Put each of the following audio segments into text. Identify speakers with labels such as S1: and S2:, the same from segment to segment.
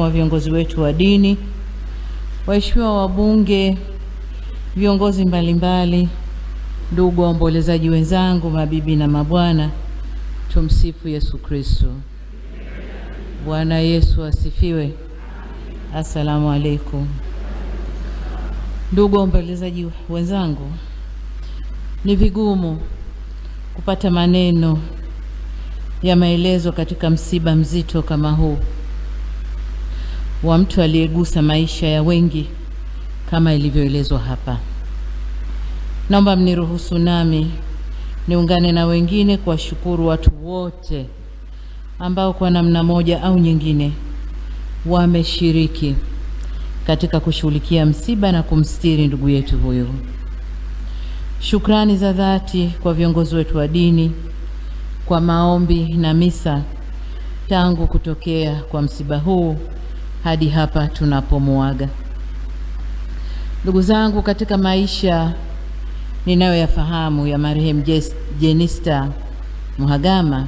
S1: wa viongozi wetu wa dini, waheshimiwa wabunge, viongozi mbalimbali, ndugu waombolezaji wenzangu, mabibi na mabwana, tumsifu Yesu Kristo. Bwana Yesu asifiwe. Asalamu alaykum. Ndugu waombolezaji wenzangu, ni vigumu kupata maneno ya maelezo katika msiba mzito kama huu wa mtu aliyegusa maisha ya wengi kama ilivyoelezwa hapa. Naomba mniruhusu nami niungane na wengine kuwashukuru watu wote ambao kwa namna moja au nyingine wameshiriki katika kushughulikia msiba na kumstiri ndugu yetu huyo. Shukrani za dhati kwa viongozi wetu wa dini kwa maombi na misa tangu kutokea kwa msiba huu hadi hapa tunapomuaga. Ndugu zangu, katika maisha ninayoyafahamu ya marehemu Jenista Mhagama,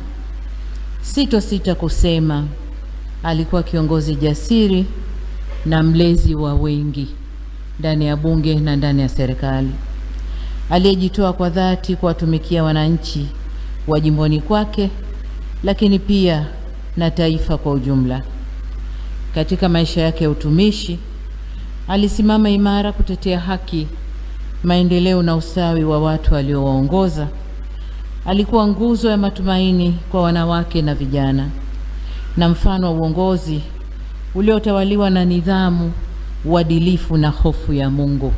S1: sitosita kusema alikuwa kiongozi jasiri na mlezi wa wengi ndani ya bunge na ndani ya serikali, aliyejitoa kwa dhati kuwatumikia wananchi wa jimboni kwake, lakini pia na taifa kwa ujumla. Katika maisha yake ya utumishi, alisimama imara kutetea haki, maendeleo na usawi wa watu aliowaongoza. Alikuwa nguzo ya matumaini kwa wanawake na vijana, na mfano wa uongozi uliotawaliwa na nidhamu, uadilifu na hofu ya Mungu.